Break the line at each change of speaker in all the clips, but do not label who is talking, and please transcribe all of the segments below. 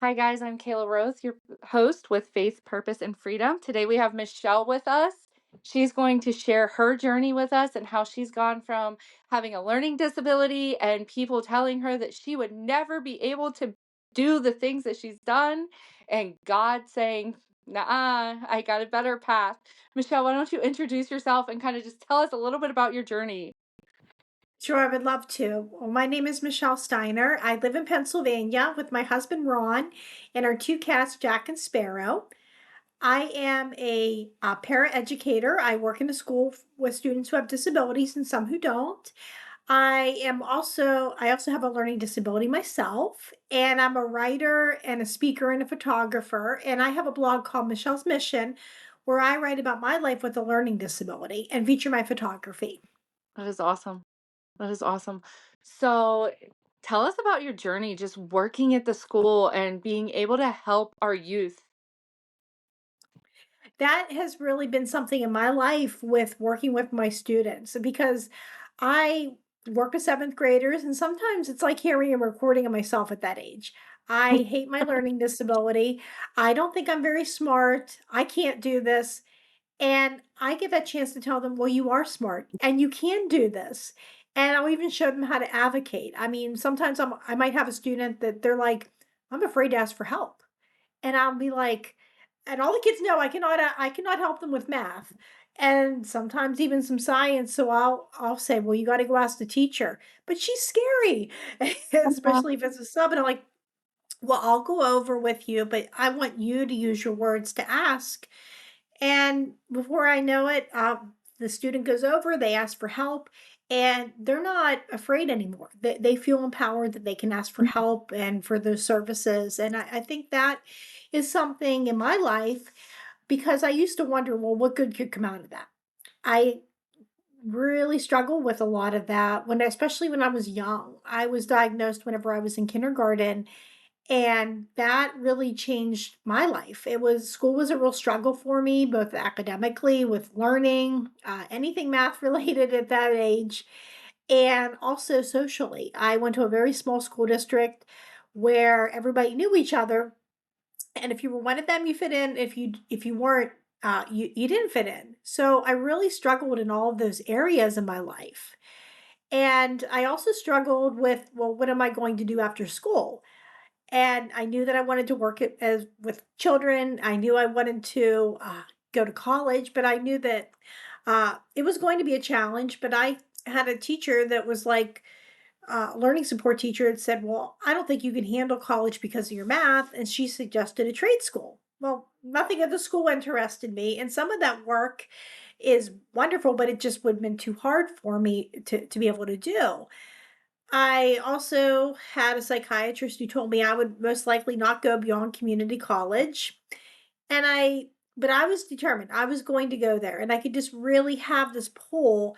Hi, guys. I'm Kayla Rose, your host with Faith, Purpose, and Freedom. Today we have Michelle with us. She's going to share her journey with us and how she's gone from having a learning disability and people telling her that she would never be able to do the things that she's done, and God saying, "Nah, I got a better path." Michelle, why don't you introduce yourself and kind of just tell us a little bit about your journey?
Sure, I would love to. Well, my name is Michelle Steiner. I live in Pennsylvania with my husband Ron and our two cats, Jack and Sparrow. I am a para-educator. I work in a school with students who have disabilities and some who don't. I also have a learning disability myself, and I'm a writer and a speaker and a photographer. And I have a blog called Michelle's Mission, where I write about my life with a learning disability and feature my photography.
That is awesome. That is awesome. So, tell us about your journey just working at the school and being able to help our youth.
That has really been something in my life with working with my students because I work with seventh graders, and sometimes it's like hearing a recording of myself at that age. I hate my learning disability. I don't think I'm very smart. I can't do this. And I get that chance to tell them, well, you are smart and you can do this. And I'll even show them how to advocate. I mean, sometimes I might have a student that they're like, I'm afraid to ask for help. And I'll be like, and all the kids know I cannot help them with math and sometimes even some science. So I'll say, well, you got to go ask the teacher, but she's scary, especially if it's a sub. And I'm like, well, I'll go over with you, but I want you to use your words to ask. And before I know it, the student goes over, they ask for help, and they're not afraid anymore. They feel empowered that they can ask for help and for those services. And I think that is something in my life because I used to wonder, well, what good could come out of that? I really struggle with a lot of that especially when I was young. I was diagnosed whenever I was in kindergarten, and that really changed my life. School was a real struggle for me, both academically with learning, anything math related at that age, and also socially. I went to a very small school district where everybody knew each other, and if you were one of them, you fit in. If you weren't, you didn't fit in. So I really struggled in all of those areas in my life. And I also struggled with, well, what am I going to do after school? And I knew that I wanted to work as with children. I knew I wanted to go to college, but I knew that it was going to be a challenge. But I had a teacher that was like learning support teacher and said, "Well, I don't think you can handle college because of your math." And she suggested a trade school. Well, nothing at the school interested me, and some of that work is wonderful, but it just would have been too hard for me to be able to do. I also had a psychiatrist who told me I would most likely not go beyond community college. And but I was determined. I was going to go there. And I could just really have this pull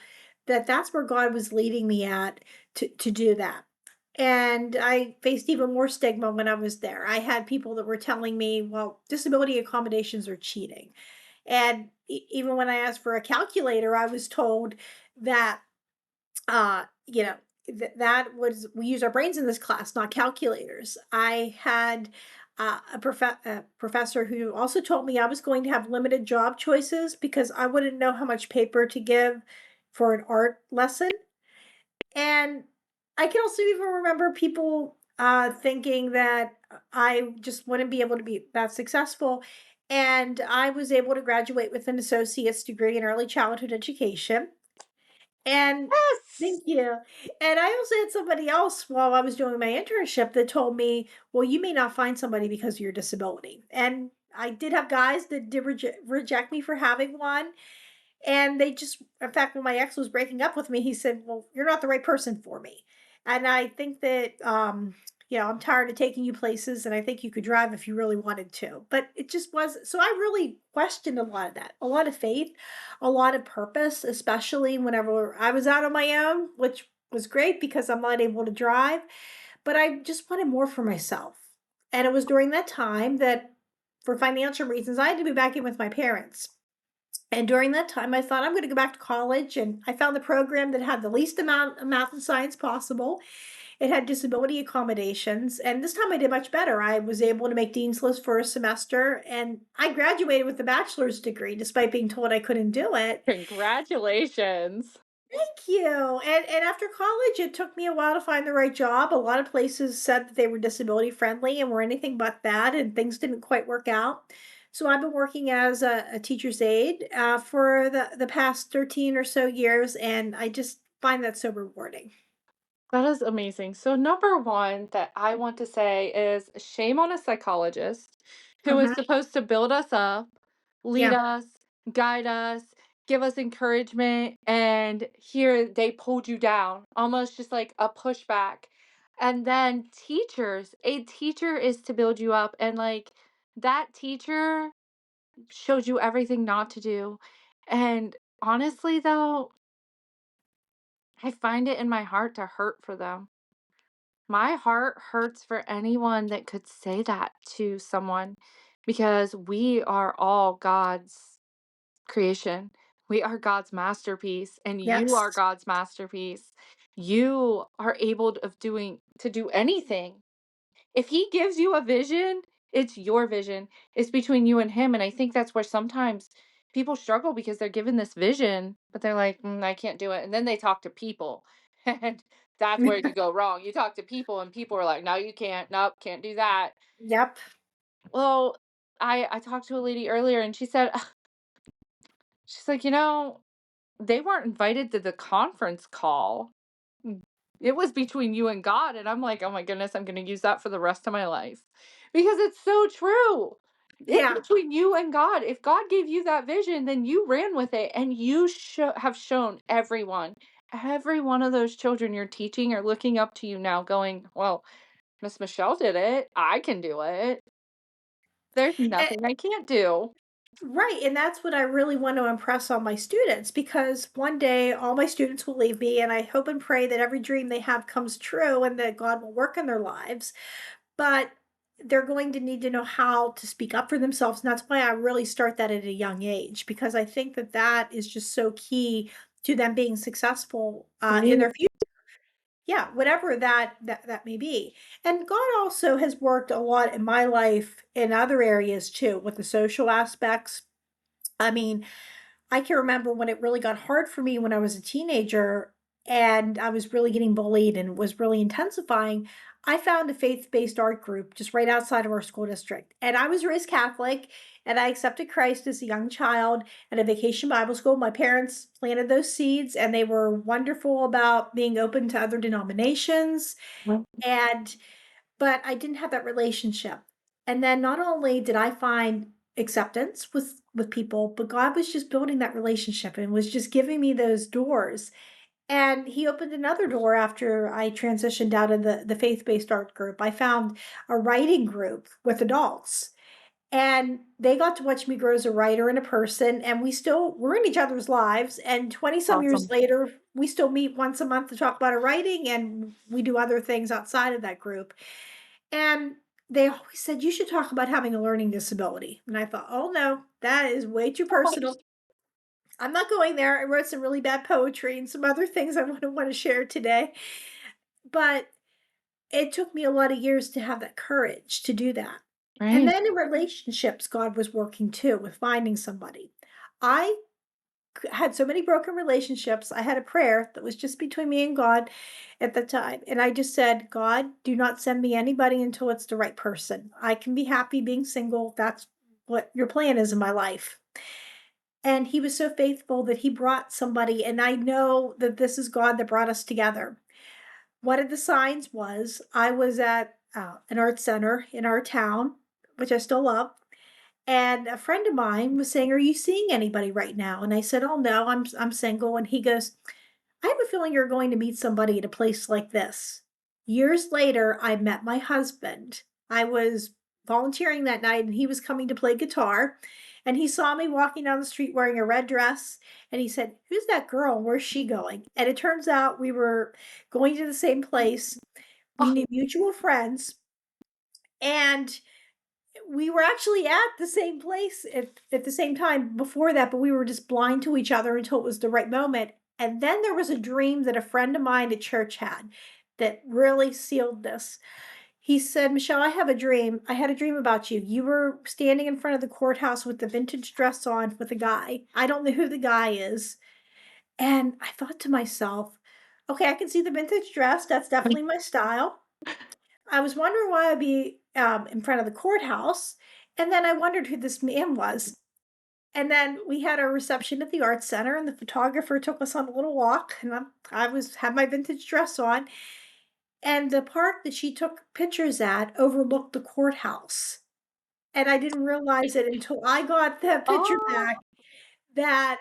that that's where God was leading me at to do that. And I faced even more stigma when I was there. I had people that were telling me, well, disability accommodations are cheating. And even when I asked for a calculator, I was told that you know, that was we use our brains in this class, not calculators. I had a professor who also told me I was going to have limited job choices because I wouldn't know how much paper to give for an art lesson. And I can also even remember people thinking that I just wouldn't be able to be that successful. And I was able to graduate with an associate's degree in early childhood education. And
Yes.
thank you. And I also had somebody else while I was doing my internship that told me, "Well, you may not find somebody because of your disability." And I did have guys that did reject me for having one. And they just, in fact, when my ex was breaking up with me, he said, "Well, you're not the right person for me." And I think that, I'm tired of taking you places, and I think you could drive if you really wanted to. But it just was, so I really questioned a lot of that, a lot of faith, a lot of purpose, especially whenever I was out on my own, which was great because I'm not able to drive. But I just wanted more for myself. And it was during that time that, for financial reasons, I had to be back in with my parents. And during that time, I thought I'm going to go back to college, and I found the program that had the least amount of math and science possible. It had disability accommodations, and this time I did much better. I was able to make dean's list for a semester, and I graduated with a bachelor's degree despite being told I couldn't do it.
Congratulations.
Thank you. And after college, it took me a while to find the right job. A lot of places said that they were disability friendly and were anything but that, and things didn't quite work out. So I've been working as a teacher's aide for the past 13 or so years, and I just find that so rewarding.
That is amazing. So, number one that I want to say is shame on a psychologist who is
Hmm.
supposed to build us up, lead
Yeah.
us, guide us, give us encouragement. And here they pulled you down, almost just like a pushback. And then teachers, a teacher is to build you up. And like that teacher showed you everything not to do. And honestly, though, I find it in my heart to hurt for them. My heart hurts for anyone that could say that to someone because we are all God's creation. We are God's masterpiece and you
Yes.
are God's masterpiece. You are able of doing to do anything. If he gives you a vision, it's your vision. It's between you and him. And I think that's where sometimes people struggle because they're given this vision, but they're like, I can't do it. And then they talk to people. And that's where you go wrong. You talk to people, and people are like, no, you can't. Nope, can't do that.
Yep.
Well, I talked to a lady earlier and she said, she's like, they weren't invited to the conference call. It was between you and God, and I'm like, "Oh my goodness, I'm gonna use that for the rest of my life." Because it's so true. It's
Yeah.
between you and God. If God gave you that vision, then you ran with it, and you have shown every one of those children you're teaching are looking up to you now going, "Well, Miss Michelle did it. I can do it. There's nothing I can't do."
Right, and that's what I really want to impress on my students because one day all my students will leave me and I hope and pray that every dream they have comes true and that God will work in their lives. But they're going to need to know how to speak up for themselves. And that's why I really start that at a young age because I think that that is just so key to them being successful in
Right.
their future. Yeah, whatever that may be. And God also has worked a lot in my life in other areas too, with the social aspects. I mean, I can remember when it really got hard for me when I was a teenager and I was really getting bullied and it was really intensifying. I found a faith-based art group just right outside of our school district. And I was raised Catholic and I accepted Christ as a young child at a vacation Bible school. My parents planted those seeds and they were wonderful about being open to other denominations. And but I didn't have that relationship. And then not only did I find acceptance with people, but God was just building that relationship and was just giving me those doors. And he opened another door after I transitioned out of the faith-based art group. I found a writing group with adults. And they got to watch me grow as a writer and a person, and we're in each other's lives. And 20 some years
Awesome.
later, we still meet once a month to talk about our writing, and we do other things outside of that group. And they always said, "You should talk about having a learning disability." And I thought, "Oh, no, that is way too personal. I'm not going there." I wrote some really bad poetry and some other things I wanna share today. But it took me a lot of years to have that courage to do that. And
Right.
then in relationships, God was working too with finding somebody. I had so many broken relationships. I had a prayer that was just between me and God at the time. And I just said, "God, do not send me anybody until it's the right person. I can be happy being single. That's what your plan is in my life." And he was so faithful that he brought somebody. And I know that this is God that brought us together. One of the signs was I was at an art center in our town, which I still love. And a friend of mine was saying, "Are you seeing anybody right now?" And I said, "Oh no, I'm single." And he goes, "I have a feeling you're going to meet somebody at a place like this." Years later, I met my husband. I was volunteering that night and he was coming to play guitar. And he saw me walking down the street wearing a red dress. And he said, "Who's that girl? Where's she going?" And it turns out we were going to the same place. We
Oh,
knew mutual friends. And we were actually at the same place at the same time before that, but we were just blind to each other until it was the right moment. And then there was a dream that a friend of mine at church had. that really sealed this. He said, "Michelle, I have a dream. I had a dream about you. You were standing in front of the courthouse with the vintage dress on with a guy. I don't know who the guy is." And I thought to myself, okay, I can see the vintage dress. That's definitely my style. I was wondering why I'd be in front of the courthouse. And then I wondered who this man was. And then we had our reception at the art center, and the photographer took us on a little walk. And I was had my vintage dress on, and the park that she took pictures at overlooked the courthouse. And I didn't realize it until I got the picture
Oh,
back that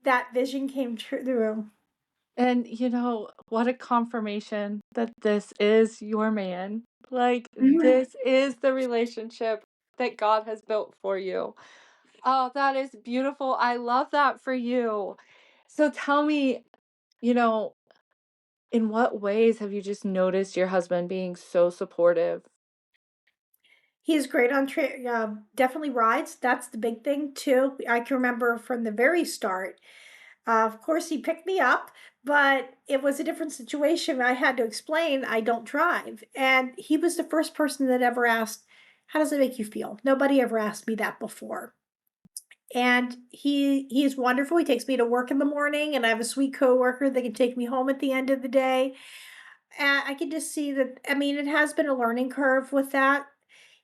that vision came true.
and what a confirmation that this is your man. Like,
Mhm.
this is the relationship that God has built for you. Oh, that is beautiful. I love that for you. So tell me, you know, in what ways have you just noticed your husband being so supportive?
He's great on definitely rides. That's the big thing too. I can remember from the very start. Of course, he picked me up, but it was a different situation. I had to explain I don't drive, and he was the first person that ever asked, "How does it make you feel?" Nobody ever asked me that before. And he is wonderful. He takes me to work in the morning, and I have a sweet coworker that can take me home at the end of the day. And I can just see that. I mean, it has been a learning curve with that.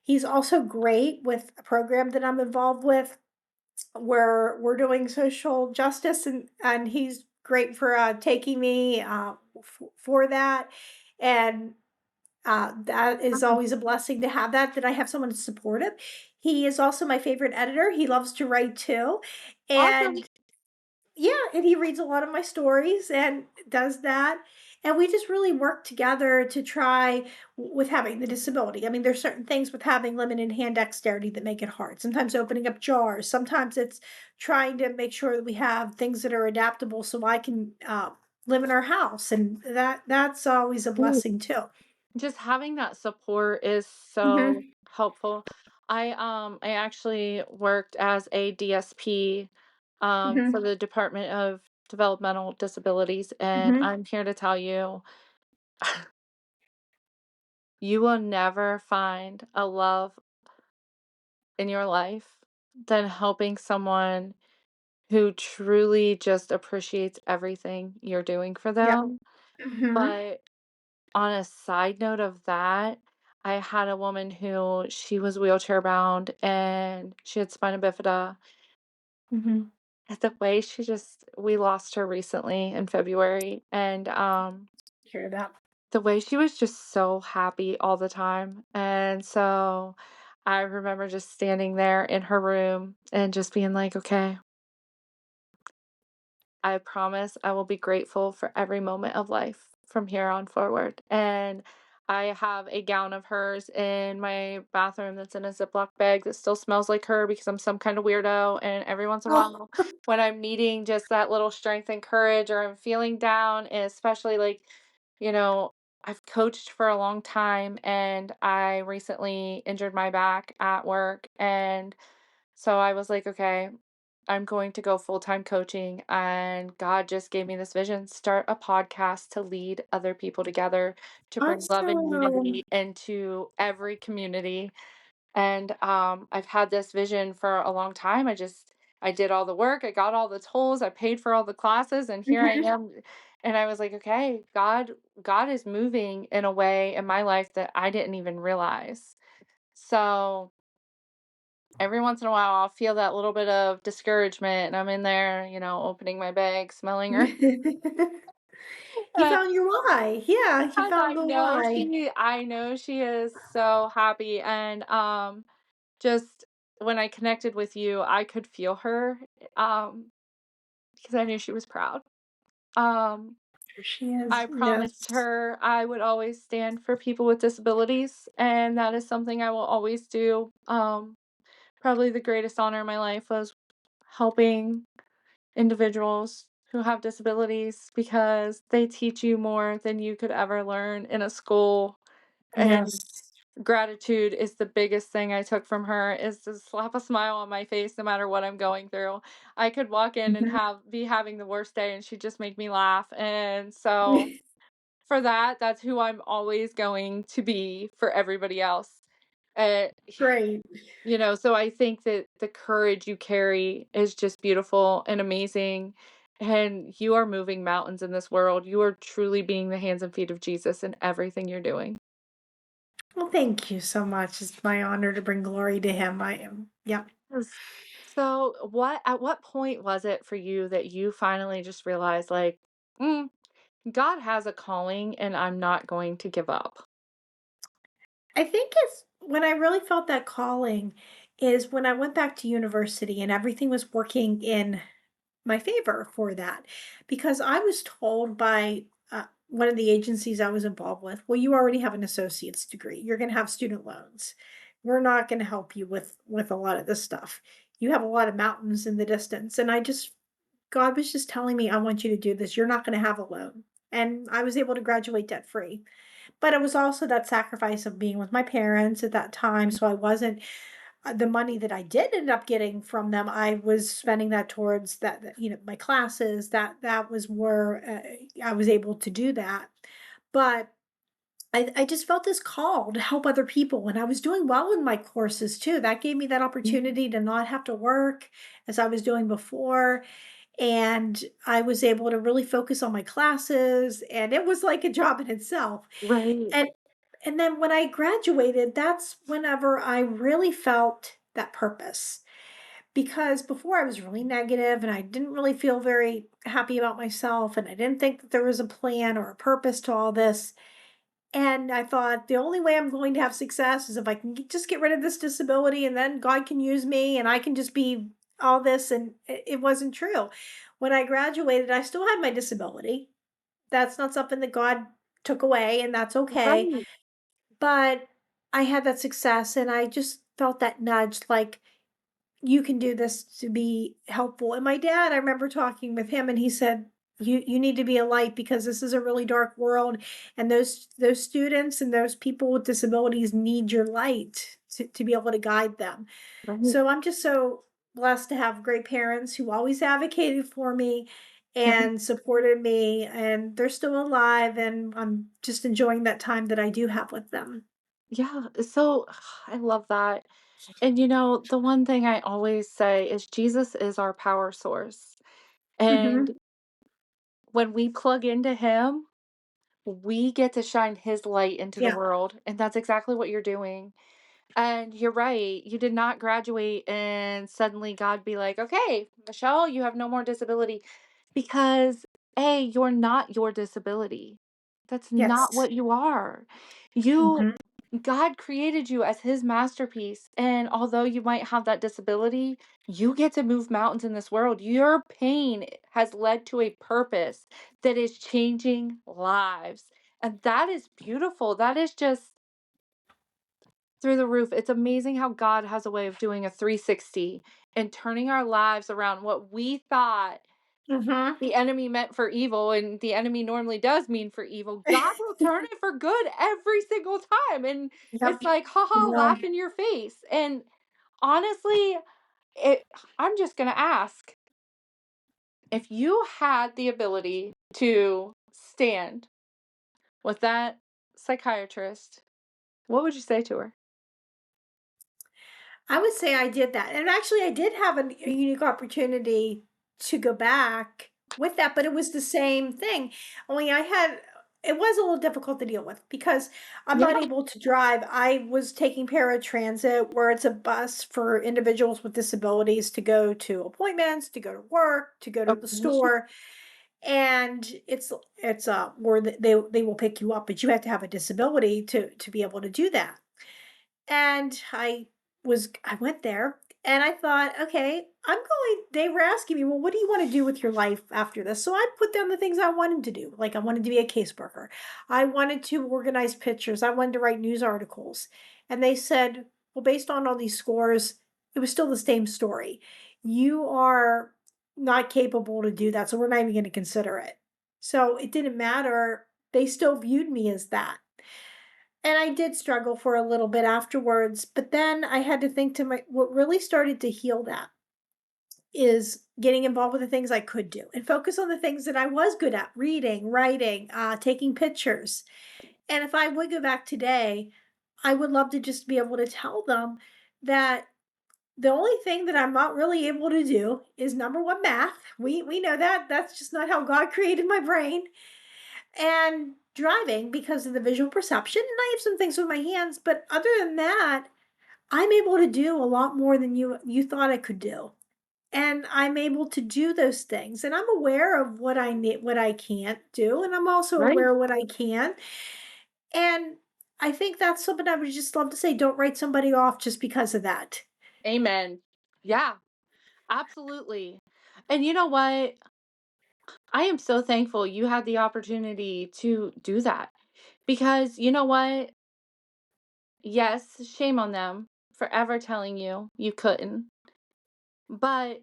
He's also great with a program that I'm involved with where we're doing social justice, and he's great for taking me for that. And that is
Mhm.
always a blessing to have that I have someone supportive. He is also my favorite editor. He loves to write too.
Awesome.
And yeah, and he reads a lot of my stories and does that. And we just really work together to try with having the disability. I mean, there's certain things with having limited hand dexterity that make it hard. Sometimes opening up jars. Sometimes it's trying to make sure that we have things that are adaptable so I can live in our house, and that's always a
Mm.
blessing too.
Just having that support is so
Hmm.
helpful. I actually worked as a DSP for
Hmm.
the Department of Developmental Disabilities, and
Hmm.
I'm here to tell you, you will never find a love in your life than helping someone who truly just appreciates everything you're doing for
Yep.
them.
Hmm.
But on a side note of that, I had a woman who she was wheelchair bound and she had spina bifida.
Hmm.
And the way she just we lost her recently in February, and
Hear that.
the way she was just so happy all the time. And so I remember just standing there in her room and just being like, okay, I promise I will be grateful for every moment of life from here on forward. And I have a gown of hers in my bathroom that's in a Ziploc bag that still smells like her because I'm some kind of weirdo. And every once in a
Oh.
while, when I'm needing just that little strength and courage, or I'm feeling down, and especially like, you know, I've coached for a long time and I recently injured my back at work. And so I was like, okay, I'm going to go full-time coaching. And God just gave me this vision, start a podcast to lead other people together, to bring love and
Awesome.
unity into every community. And I've had this vision for a long time. I did all the work, I got all the tools, I paid for all the classes, and here I
Mhm.
am. And I was like, okay, God is moving in a way in my life that I didn't even realize. So every once in a while, I'll feel that little bit of discouragement, and I'm in there, opening my bag, smelling her.
You found your why. Yeah, you
And
found the why.
I know she is so happy, and just when I connected with you, I could feel her, um, because I knew she was proud. Um,
There she is.
I
Yes.
promised her I would always stand for people with disabilities, and that is something I will always do. Probably the greatest honor in my life was helping individuals who have disabilities because they teach you more than you could ever learn in a school. And
Yes.
gratitude is the biggest thing I took from her, is to slap a smile on my face no matter what I'm going through. I could walk in and
Mhm.
be having the worst day and she'd just make me laugh. And so for that, that's who I'm always going to be for everybody else. Uh,
Great.
so I think that the courage you carry is just beautiful and amazing. And you are moving mountains in this world. You are truly being the hands and feet of Jesus in everything you're doing.
Well, thank you so much. It's my honor to bring glory to him. I am. Yep.
Yes. So, at what point was it for you that you finally just realized, like, mm, God has a calling and I'm not going to give up?
I think it's when I really felt that calling is when I went back to university and everything was working in my favor for that. Because I was told by one of the agencies I was involved with, well, you already have an associate's degree. You're going to have student loans. We're not going to help you with a lot of this stuff. You have a lot of mountains in the distance. And God was just telling me, I want you to do this. You're not going to have a loan. And I was able to graduate debt free. But it was also that sacrifice of being with my parents at that time. So I wasn't the money that I did end up getting from them, I was spending that towards my classes. That was where I was able to do that. But I just felt this call to help other people, and I was doing well in my courses too. That gave me that
Mhm.
opportunity to not have to work as I was doing before, and I was able to really focus on my classes, and it was like a job in itself.
Right.
And and then when I graduated, that's whenever I really felt that purpose. Because before I was really negative and I didn't really feel very happy about myself and I didn't think that there was a plan or a purpose to all this. And I thought the only way I'm going to have success is if I can just get rid of this disability and then God can use me and I can just be all this. And it wasn't true. When I graduated, I still had my disability. That's not something that God took away, and that's okay.
Right.
But I had that success and I just felt that nudge like, you can do this to be helpful. And my dad, I remember talking with him and he said, you need to be a light because this is a really dark world and those students and those people with disabilities need your light to be able to guide them.
Right.
So I'm just so blessed to have great parents who always advocated for me
Right.
and supported me, and they're still alive and I'm just enjoying that time that I do have with them.
Yeah. So I love that. And the one thing I always say is Jesus is our power source. And
Mhm.
when we plug into him, we get to shine his light into the
Yeah.
world. And that's exactly what you're doing. And you're right. You did not graduate and suddenly God be like, okay, Michelle, you have no more disability. Because, A, you're not your disability. That's not
Yes.
what you are. You,
Mhm.
God created you as his masterpiece. And although you might have that disability, you get to move mountains in this world. Your pain has led to a purpose that is changing lives. And that is beautiful. That is just through the roof. It's amazing how God has a way of doing a 360 and turning our lives around what we thought
Mhm.
the enemy meant for evil, and the enemy normally does mean for evil. God will turn it for good every single time. And
Yep.
it's like, haha,
Yeah.
laugh in your face. And honestly, it I'm just gonna ask if you had the ability to stand with that psychiatrist, what would you say to her?
I would say I did that. And actually, I did have a unique opportunity to go back with that, but it was the same thing. Only it was a little difficult to deal with because I'm
Yeah.
not able to drive. I was taking paratransit, where it's a bus for individuals with disabilities to go to appointments, to go to work, to go to the
Okay.
store. And it's where they will pick you up, but you have to have a disability to be able to do that. And I went there and I thought, okay, they were asking me, well, what do you want to do with your life after this? So I put down the things I wanted to do. Like I wanted to be a caseworker. I wanted to organize pictures. I wanted to write news articles. And they said, well, based on all these scores, it was still the same story. You are not capable to do that. So we're not even going to consider it. So it didn't matter. They still viewed me as that. And I did struggle for a little bit afterwards, but then I had to think to my what really started to heal that is getting involved with the things I could do and focus on the things that I was good at, reading, writing, taking pictures. And if I would go back today, I would love to just be able to tell them that the only thing that I'm not really able to do is number one, math. We know that. That's just not how God created my brain. And driving because of the visual perception. And I have some things with my hands, but other than that, I'm able to do a lot more than you thought I could do. And I'm able to do those things. And I'm aware of what I need, what I can't do, and I'm also
Right.
aware of what I can. And I think that's something I would just love to say, don't write somebody off just because of that.
Amen. Yeah, absolutely. And you know what? I am so thankful you had the opportunity to do that because you know what? Yes, shame on them for ever telling you you couldn't. But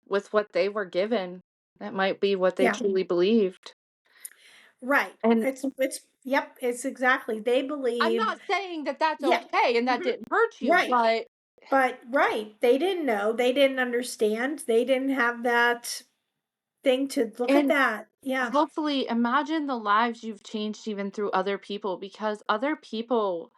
with what they were given, that might be what they
Yeah.
truly believed.
Right.
And
It's yep, it's exactly. They
I'm
believed
not saying that that's
yeah.
okay and that
Mhm.
didn't hurt you,
Right.
but
But right, they didn't know, they didn't understand, they didn't have that thing to look at
and
that. Yeah.
hopefully imagine the lives you've changed even through other people because other people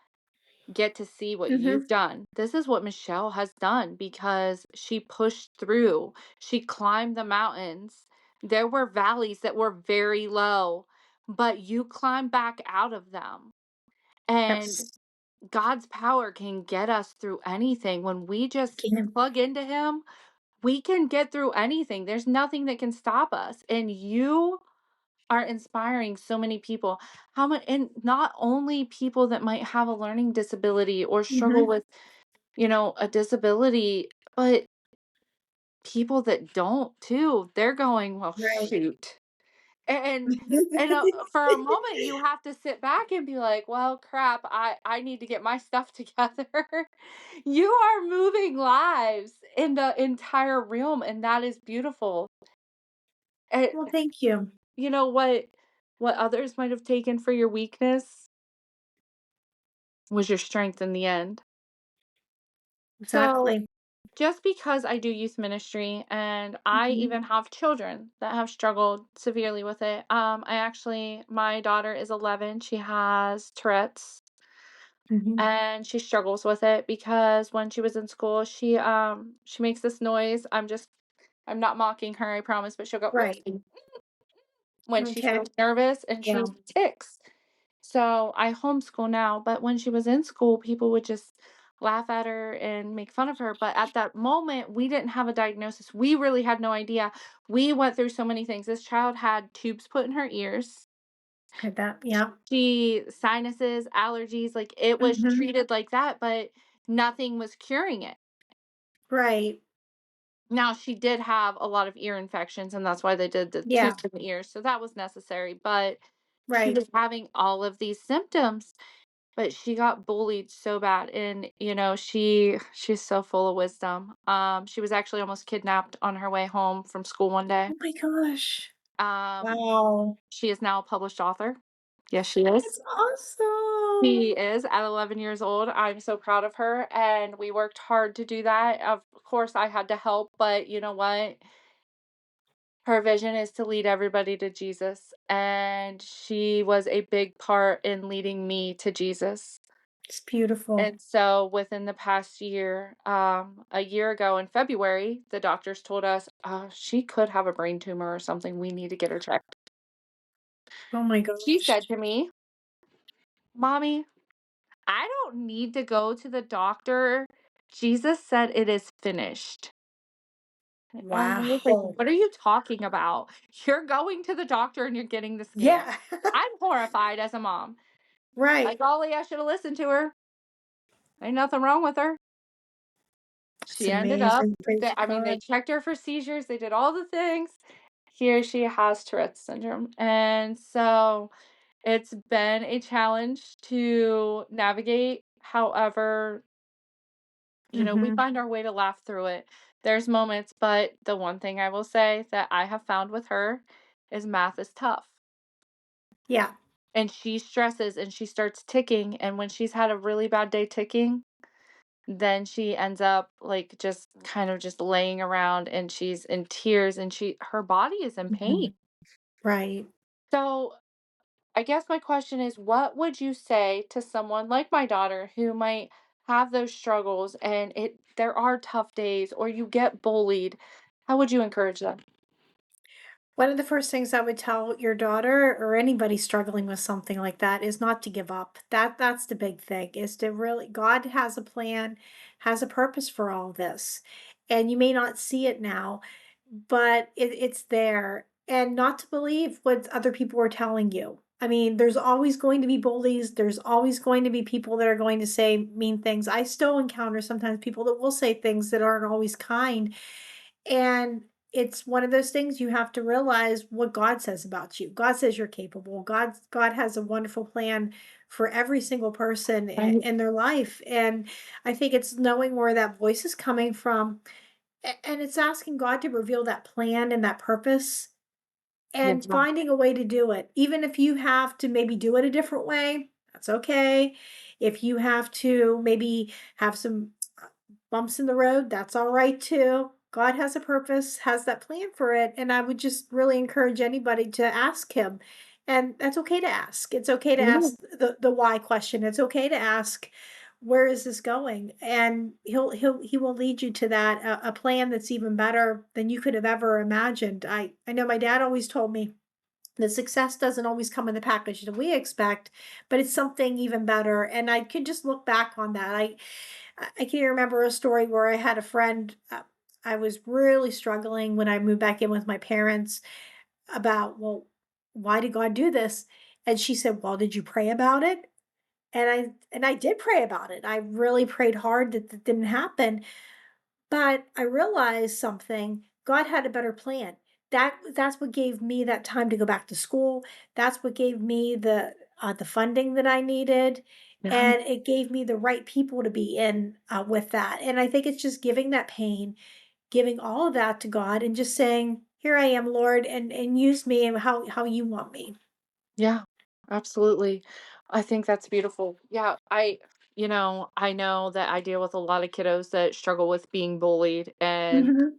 get to see what you've
Mhm.
done. This is what Michelle has done because she pushed through. She climbed the mountains. There were valleys that were very low, but you climbed back out of them. And
Yes.
God's power can get us through anything. When we just
Can.
plug into Him, we can get through anything. There's nothing that can stop us. And you are inspiring so many people. How much, and not only people that might have a learning disability or struggle
Mhm.
with, a disability, but people that don't too. They're going, well,
Right.
shoot. And for a moment, you have to sit back and be like, "Well, crap, I need to get my stuff together." You are moving lives in the entire realm, and that is beautiful. And
Well, thank you.
you know what others might have taken for your weakness was your strength in the end. So,
Exactly.
just because I do youth ministry and I
Mhm.
even have children that have struggled severely with it. My daughter is 11. She has Tourette's
Mhm.
and she struggles with it because when she was in school, she makes this noise. I'm not mocking her, I promise, but she'll go
Right.
when she
Okay.
feels nervous and she
Yeah.
ticks. So I homeschool now, but when she was in school, people would just laugh at her and make fun of her. But at that moment, we didn't have a diagnosis. We really had no idea. We went through so many things. This child had tubes put in her ears.
Heard that. Yeah.
She sinuses, allergies, like it was
Mhm.
treated like that, but nothing was curing it.
Right.
Now she did have a lot of ear infections, and that's why they did the
Yeah.
tubes in the ears. So that was necessary. But she
Right.
was having all of these symptoms. But she got bullied so bad, and, she's so full of wisdom. She was actually almost kidnapped on her way home from school one day.
Oh my gosh.
Um,
Wow.
she is now a published author. Yes, she is.
That's awesome.
She is at 11 years old. I'm so proud of her, and we worked hard to do that. Of course, I had to help, but you know what? Her vision is to lead everybody to Jesus, and she was a big part in leading me to Jesus.
It's beautiful.
And so within the past year, a year ago in February, the doctors told us, she could have a brain tumor or something. We need to get her checked.
Oh my
She
gosh.
said to me, Mommy, I don't need to go to the doctor. Jesus said it is finished. And I was like,
Wow.
what are you talking about? You're going to the doctor and you're getting the scan.
Yeah.
I'm horrified as a mom. By
Right.
golly, I should have listened to her. Ain't nothing wrong with her.
It's
She ended up
amazing. Praise
they
God.
checked her for seizures, they did all the things. Here she has Tourette's syndrome, and so it's been a challenge to navigate. However, we
Mhm.
find our way to laugh through it. There's moments, but the one thing I will say that I have found with her is math is tough.
Yeah.
And she stresses and she starts ticking, and when she's had a really bad day ticking, then she ends up like just kind of just laying around and she's in tears and her body is in pain.
Mhm. Right.
So I guess my question is, what would you say to someone like my daughter who might have those struggles and there are tough days or you get bullied? How would you encourage them?
One of the first things I would tell your daughter or anybody struggling with something like that is not to give up. That's the big thing, is to really God has a plan, has a purpose for all this. And you may not see it now, but it's there. And not to believe what other people are telling you. I mean, there's always going to be bullies. There's always going to be people that are going to say mean things. I still encounter sometimes people that will say things that aren't always kind. And it's one of those things you have to realize what God says about you. God says you're capable. God has a wonderful plan for every single person
Right.
in their life. And I think it's knowing where that voice is coming from, and it's asking God to reveal that plan and that purpose
Yeah.
and finding a way to do it. Even if you have to maybe do it a different way, that's okay. If you have to maybe have some bumps in the road, that's all right too. God has a purpose, has that plan for it. And I would just really encourage anybody to ask him. And that's okay to ask. It's okay to
Yeah.
ask the why question. It's okay to ask, where is this going? And he will lead you to that a plan that's even better than you could have ever imagined. I know my dad always told me the success doesn't always come in the package that we expect, but it's something even better. And I could just look back on that. I can remember a story where I had a friend. I was really struggling when I moved back in with my parents about, well, why did God do this? And she said, well, did you pray about it? And I did pray about it. I really prayed hard that that didn't happen. But I realized something, God had a better plan. That's what gave me that time to go back to school. That's what gave me the funding that I needed,
Yeah.
and it gave me the right people to be in, with that, and I think it's just giving that pain, giving all of that to God and just saying, "Here I am, Lord, and use me how you want me."
Yeah, absolutely. I think that's beautiful. Yeah, I know that I deal with a lot of kiddos that struggle with being bullied, and
Mhm.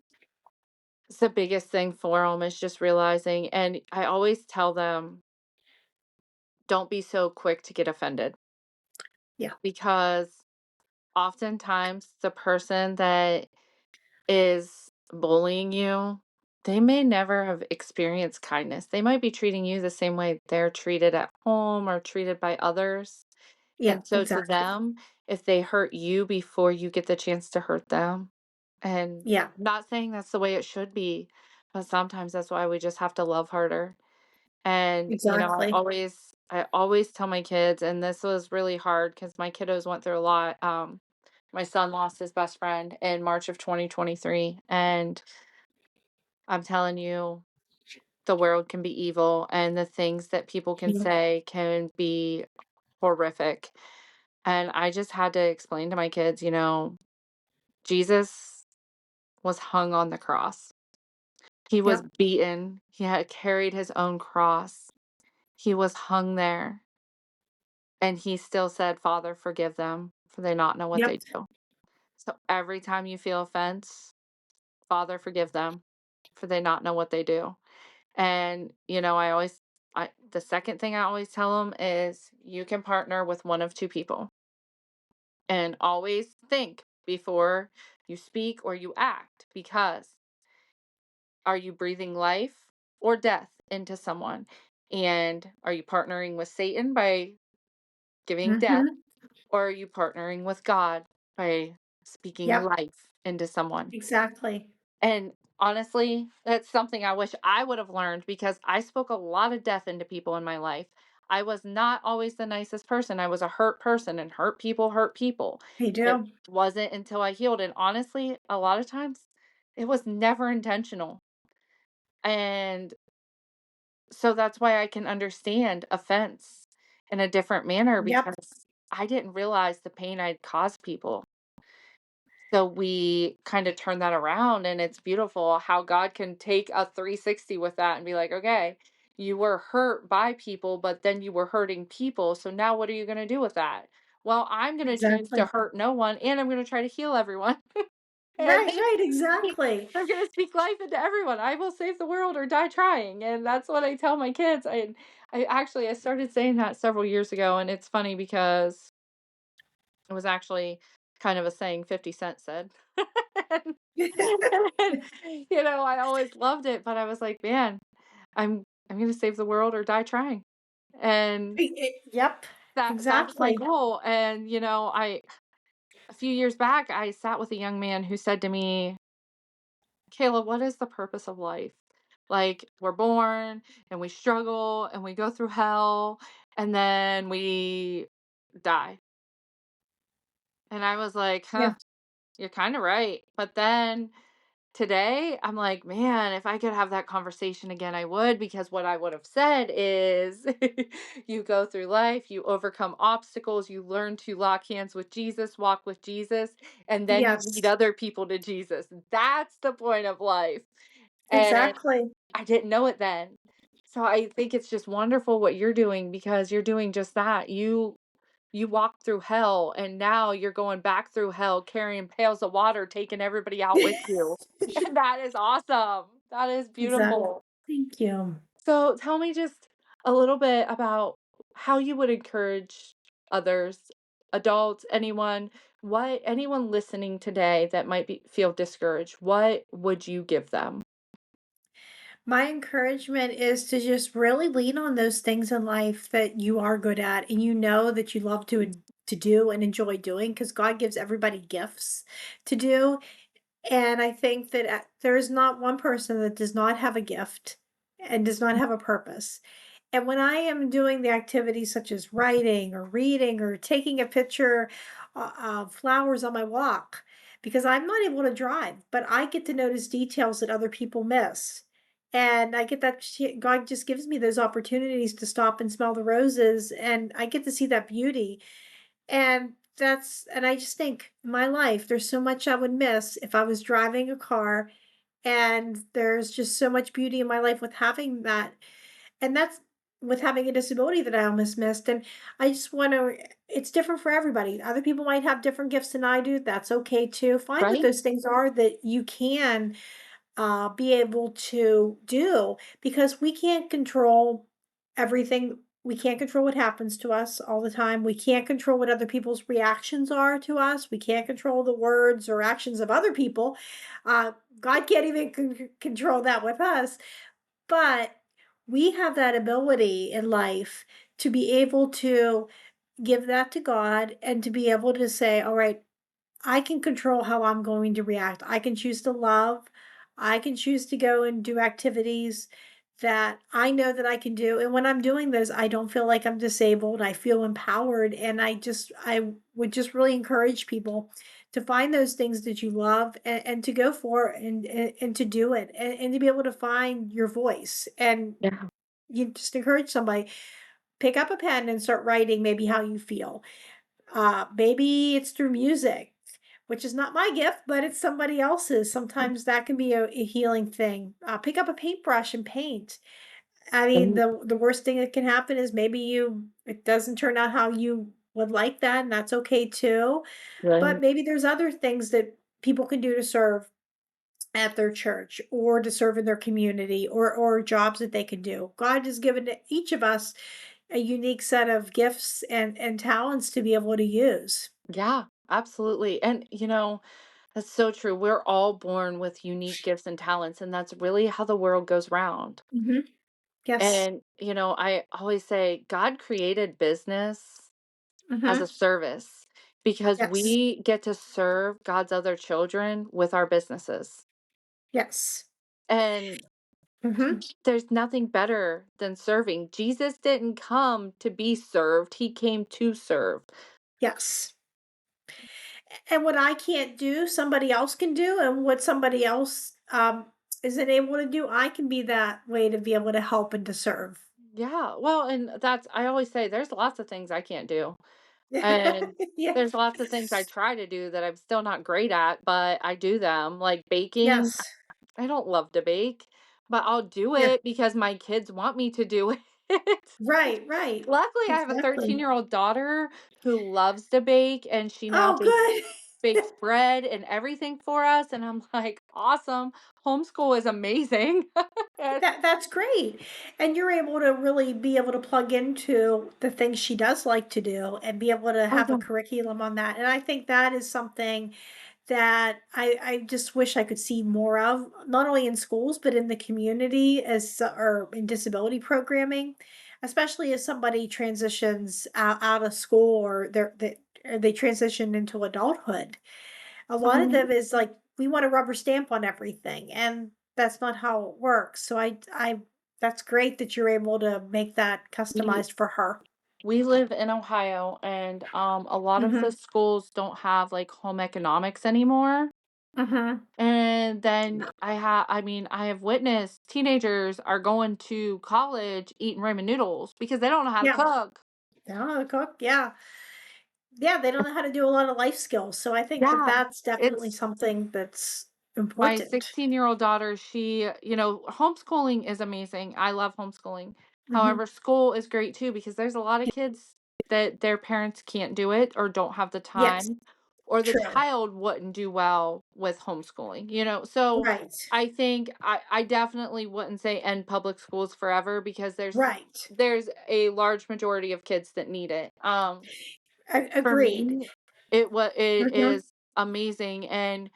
it's the biggest thing for them is just realizing, and I always tell them, don't be so quick to get offended
Yeah.
because oftentimes the person that is bullying you, they may never have experienced kindness. They might be treating you the same way they're treated at home or treated by others.
Yeah,
And so to
exactly.
them, if they hurt you before you get the chance to hurt them, and
Yeah,
not saying that's the way it should be, but sometimes that's why we just have to love harder. And,
exactly.
I always tell my kids, and this was really hard because my kiddos went through a lot. My son lost his best friend in March of 2023. And I'm telling you, the world can be evil and the things that people can
Yeah.
say can be horrific. And I just had to explain to my kids, Jesus was hung on the cross. He was
Yep,
beaten. He had carried his own cross. He was hung there. And he still said, Father, forgive them, for they not know what
yep,
they do. So every time you feel offense, Father, forgive them, for they not know what they do. And, the second thing I always tell them is you can partner with one of two people and always think before you speak or you act, because are you breathing life or death into someone? And are you partnering with Satan by giving death,
mhm,
or are you partnering with God by speaking
yep,
life into someone?
exactly.
And honestly, that's something I wish I would have learned because I spoke a lot of death into people in my life. I was not always the nicest person. I was a hurt person, and hurt people hurt people.
They
It
do.
wasn't until I healed. And honestly, a lot of times it was never intentional. And so that's why I can understand offense in a different manner,
Yep,
because I didn't realize the pain I'd caused people. So we kind of turn that around, and it's beautiful how God can take a 360 with that and be like, okay, you were hurt by people, but then you were hurting people. So now what are you going to do with that? well, I'm going to choose to
Exactly.
hurt no one and I'm going to try to heal everyone. And
Right, right, exactly.
I'm going to speak life into everyone. I will save the world or die trying. And that's what I tell my kids. I started saying that several years ago. And it's funny because it was actually kind of a saying 50 Cent said. and, and, I always loved it, but I was like, man, I'm going to save the world or die trying. And
Yep,
that's my
exactly.
goal. And a few years back I sat with a young man who said to me, "Kayla, what is the purpose of life? Like, we're born and we struggle and we go through hell and then we die." And I was like,
Yeah.
"Huh, you're kind of right." But then today, I'm like, man, if I could have that conversation again, I would, because what I would have said is you go through life, you overcome obstacles, you learn to lock hands with Jesus, walk with Jesus, and then you lead
Yes,
other people to Jesus. That's the point of life. And
exactly.
I didn't know it then. So I think it's just wonderful what you're doing, because you're doing just that. You walked through hell and now you're going back through hell carrying pails of water, taking everybody out with you. And that is awesome. That is
Exactly.
beautiful.
Thank you.
So tell me just a little bit about how you would encourage others, adults, anyone listening today that might feel discouraged. What would you give them?
My encouragement is to just really lean on those things in life that you are good at and you know that you love to do and enjoy doing, because God gives everybody gifts to do. And I think that there is not one person that does not have a gift and does not have a purpose. And when I am doing the activities such as writing or reading or taking a picture of flowers on my walk, because I'm not able to drive, but I get to notice details that other people miss. And I get that God just gives me those opportunities to stop and smell the roses, and I get to see that beauty. And I just think my life, there's so much I would miss if I was driving a car, and there's just so much beauty in my life with having that. And that's with having a disability that I almost missed. And I just want to, it's different for everybody. Other people might have different gifts than I do. That's okay too. Find what
Right?
those things are that you can be able to do, because we can't control everything. We can't control what happens to us all the time. We can't control what other people's reactions are to us. We can't control the words or actions of other people. Uh, God can't even control that with us. But we have that ability in life to be able to give that to God and to be able to say, all right, I can control how I'm going to react. I can choose to love. I can choose to go and do activities that I know that I can do. And when I'm doing those, I don't feel like I'm disabled. I feel empowered. And I would just really encourage people to find those things that you love, and to go for it, and to do it, and to be able to find your voice. And
Yeah.
you just encourage somebody, pick up a pen and start writing maybe how you feel. Maybe it's through music, which is not my gift, but it's somebody else's. Sometimes that can be a healing thing. Pick up a paintbrush and paint. I mean,
Mhm.
the worst thing that can happen is maybe it doesn't turn out how you would like that, and that's okay too. But
Right.
maybe there's other things that people can do to serve at their church, or to serve in their community, or jobs that they can do. God has given to each of us a unique set of gifts and talents to be able to use.
Yeah, absolutely. And that's so true. We're all born with unique gifts and talents, and that's really how the world goes round.
Mhm. Yes.
And, I always say God created business as
Mhm.
a service because
Yes.
we get to serve God's other children with our businesses.
Yes.
And
Mhm.
there's nothing better than serving. Jesus didn't come to be served, he came to serve.
Yes. And what I can't do, somebody else can do, and what somebody else, isn't able to do, I can be that way to be able to help and to serve.
Yeah. Well, and I always say there's lots of things I can't do. And
Yeah.
there's lots of things I try to do that I'm still not great at, but I do them. Like baking,
Yes.
I don't love to bake, but I'll do
Yeah.
it because my kids want me to do it.
Right, right.
Luckily, I have a
Exactly.
13-year-old daughter who loves to bake, and she now
Oh, good.
bakes bread and everything for us, and I'm like, "Awesome. Homeschool is amazing." And
That's great. And you're able to really be able to plug into the things she does like to do and be able to
oh,
have a
yeah.
curriculum on that. And I think that is something that I just wish I could see more of, not only in schools, but in the community or in disability programming, especially as somebody transitions out of school or or they transition into adulthood. A lot of
Mhm.
them is like, we want a rubber stamp on everything, and that's not how it works. So that's great that you're able to make that
We
customized for her.
we live in Ohio, and, a lot of the
Mhm.
schools don't have, like, home economics anymore.
Mhm.
And then I mean, I have witnessed teenagers are going to college eating ramen noodles because they don't know how to
Yeah.
cook.
They don't know how to cook. Yeah. Yeah, they don't know how to do a lot of life skills. So I think that
Yeah,
that's definitely
it's
something that's
my
important.
16-year-old daughter, homeschooling is amazing. I love homeschooling.
Mhm.
However, school is great too because there's a lot of kids that their parents can't do it or don't have the
Yes.
time, or the
True.
child wouldn't do well with homeschooling. So
Right.
I think I definitely wouldn't say end public schools forever because
Right.
there's a large majority of kids that need it. For
Agreed.
me, it
Mhm.
is amazing, and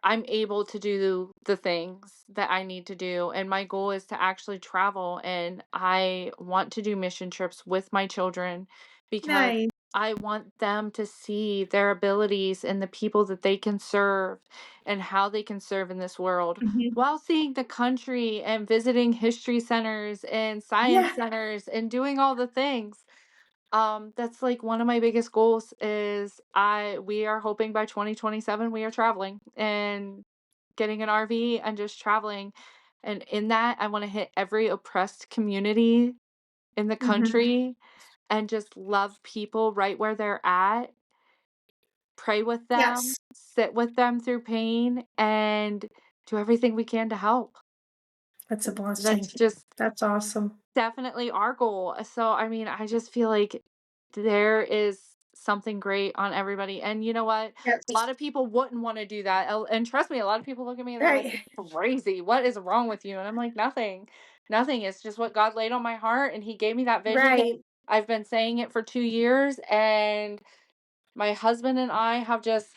I'm able to do the things that I need to do, and my goal is to actually travel, and I want to do mission trips with my children because
Nice.
I want them to see their abilities and the people that they can serve and how they can serve in this world
Mhm.
while seeing the country and visiting history centers and science
Yeah.
centers and doing all the things. That's like one of my biggest goals is we are hoping by 2027 we are traveling and getting an RV and just traveling. And in that, I want to hit every oppressed community in the
Mhm.
country and just love people right where they're at, pray with them,
Yes.
sit with them through pain, and do everything we can to help.
That's a
That's
blessing.
just
That's awesome.
definitely our goal. So, I mean, I just feel like there is something great on everybody. And you know what? A lot
Yes.
of people wouldn't want to do that. And trust me, a lot of people look at me and they're like,
Right.
"You're crazy. What is wrong with you?" And I'm like, "Nothing. Nothing. It's just what God laid on my heart and he gave me that vision.
Right.
I've been saying it for 2 years and my husband and I have just,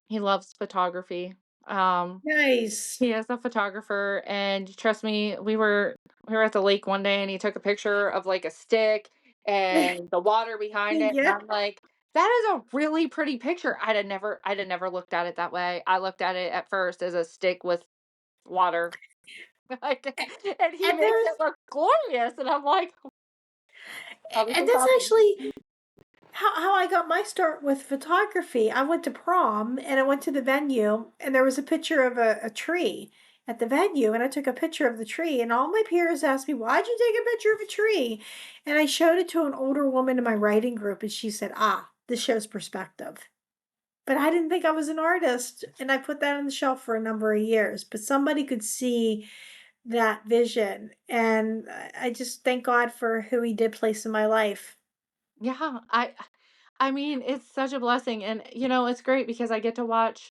he loves photography. Um
Nice.
he is a photographer, and trust me, we were at the lake one day, and he took a picture of like a stick and the water behind it, and
Yeah.
I'm like, "That is a really pretty picture." I'd have never looked at it that way. I looked at it at first as a stick with water, like, and he
And
makes
there's
it look glorious, and I'm like,
and
obviously
that's
God.
actually how I got my start with photography. I went to prom and I went to the venue and there was a picture of a tree at the venue and I took a picture of the tree and all my peers asked me, "Why'd you take a picture of a tree?" And I showed it to an older woman in my writing group and she said, "Ah, this shows perspective." But I didn't think I was an artist and I put that on the shelf for a number of years. But somebody could see that vision and I just thank God for who he did place in my life.
Yeah, I mean, it's such a blessing, and it's great because I get to watch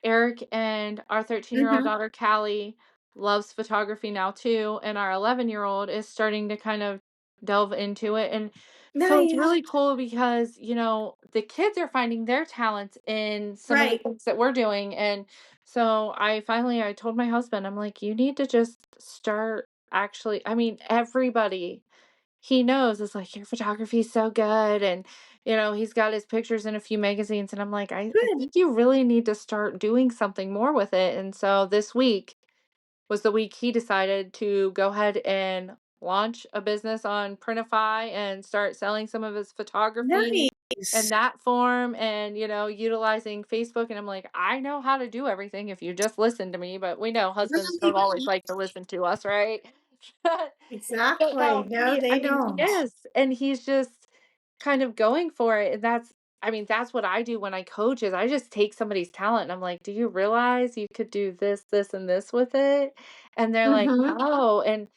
Eric and our 13-year-old
Mhm.
daughter, Callie, loves photography now too, and our 11-year-old is starting to kind of delve into it. And so it's
Nice.
really cool because, the kids are finding their talents in some of the
Right.
things that we're doing. And so I told my husband, I'm like, you need to just start actually, I mean, everybody he knows is like, "Your photography is so good," and, he's got his pictures in a few magazines, and I'm like, "I
Good.
think you really need to start doing something more with it," and so this week was the week he decided to go ahead and launch a business on Printify and start selling some of his photography in
Nice.
that form and, utilizing Facebook, and I'm like, "I know how to do everything if you just listen to me," but we know husbands don't always like to listen to us, right? But
Exactly.
no,
No, they
he
don't.
is, and he's just kind of going for it, and that's what I do when I coach is I just take somebody's talent and I'm like, "Do you realize you could do this, this, and this with it?" And they're like,
Mhm.
"Oh," and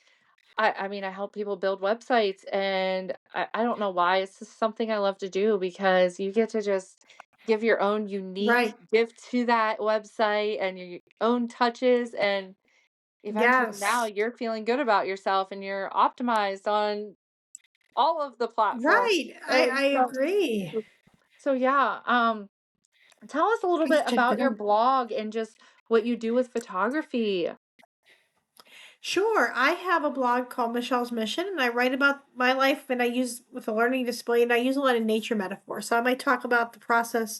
I mean, I help people build websites, and I don't know why, it's just something I love to do because you get to just give your own unique
Right.
gift to that website and your own touches, and eventually now
Yes.
you're feeling good about yourself and you're optimized on all of the platforms.
Right. I
And
agree.
so yeah, tell us a little
I
bit
should
about your
go.
blog and just what you do with photography.
Sure. I have a blog called Michelle's Mission, and I write about my life and I use with a learning disability, and I use a lot of nature metaphors. So I might talk about the process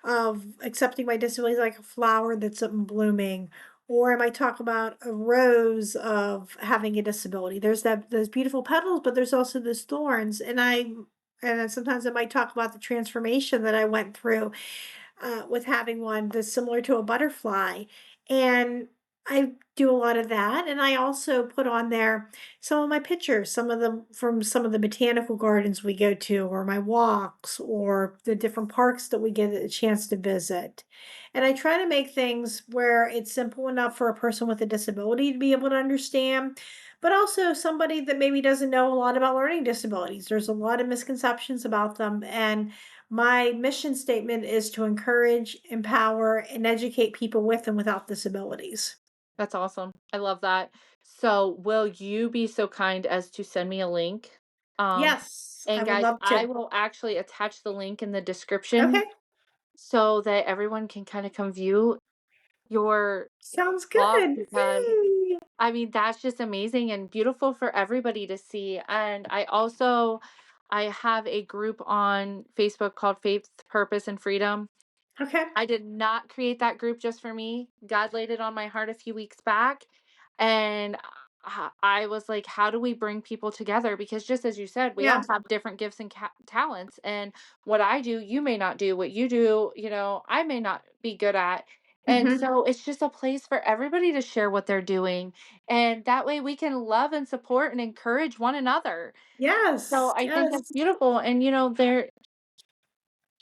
of accepting my disability like a flower that's blooming, or I might talk about a rose of having a disability. There's those beautiful petals, but there's also those thorns. And then sometimes I might talk about the transformation that I went through with having one that's similar to a butterfly. And I do a lot of that. And I also put on there some of my pictures, some of them from some of the botanical gardens we go to, or my walks, or the different parks that we get a chance to visit. And I try to make things where it's simple enough for a person with a disability to be able to understand, but also somebody that maybe doesn't know a lot about learning disabilities. There's a lot of misconceptions about them. And my mission statement is to encourage, empower, and educate people with and without disabilities.
That's awesome. I love that. So, will you be so kind as to send me a link? Um,
Yes, I
and
would
guys,
love
I
to.
will actually attach the link in the description
Okay,
so that everyone can kind of come view your
sounds
blog
good.
because
Yay.
I mean, that's just amazing and beautiful for everybody to see. And I have a group on Facebook called Faith, Purpose, and Freedom.
Okay,
I did not create that group just for me. God laid it on my heart a few weeks back. And I was like, how do we bring people together? Because just as you said, we
yeah.
all have different gifts and talents. And what I do, you may not do. What you do, I may not be good at. And
Mhm.
so it's just a place for everybody to share what they're doing. And that way we can love and support and encourage one another. So
Yes,
I think that's
yes.
beautiful. And,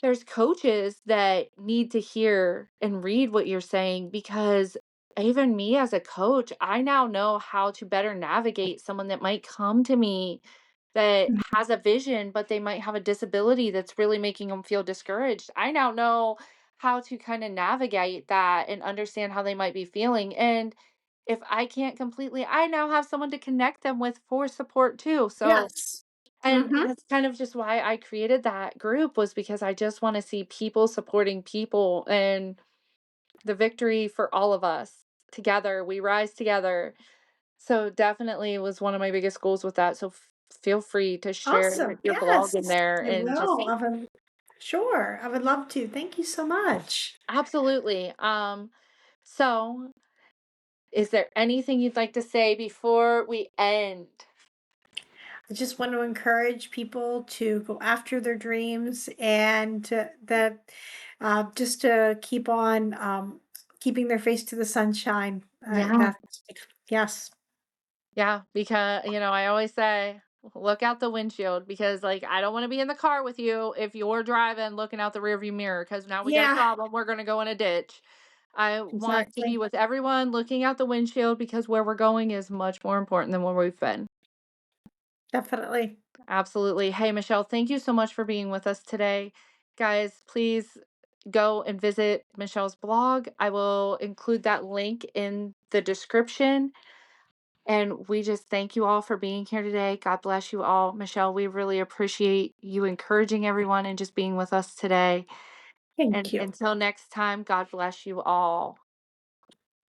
there's coaches that need to hear and read what you're saying because even me as a coach, I now know how to better navigate someone that might come to me that
Mhm.
has a vision, but they might have a disability that's really making them feel discouraged. I now know how to kind of navigate that and understand how they might be feeling. And if I can't completely, I now have someone to connect them with for support too. So,
Yes.
and
Mhm.
that's kind of just why I created that group was because I just want to see people supporting people and the victory for all of us. Together, we rise together. So definitely was one of my biggest goals with that. So feel free to share
Awesome.
your blog in
Yes,
there
I
and just
will. Sure, I would love to. Thank you so much.
absolutely. So is there anything you'd like to say before we end?
I just want to encourage people to go after their dreams and just to keep on keeping their face to the sunshine.
Yeah.
That's yes,
Yeah, because, I always say, look out the windshield because, like, I don't want to be in the car with you if you're driving looking out the rearview mirror because now we got a
yeah,
problem. We're going to go in a ditch. I want to be
exactly,
with everyone looking out the windshield because where we're going is much more important than where we've been.
definitely.
Absolutely. Hey, Michelle, thank you so much for being with us today. Guys, please go and visit Michelle's blog. I will include that link in the description. And we just thank you all for being here today. God bless you all. Michelle, we really appreciate you encouraging everyone and just being with us today.
Thank
And
you.
until next time, God bless you all.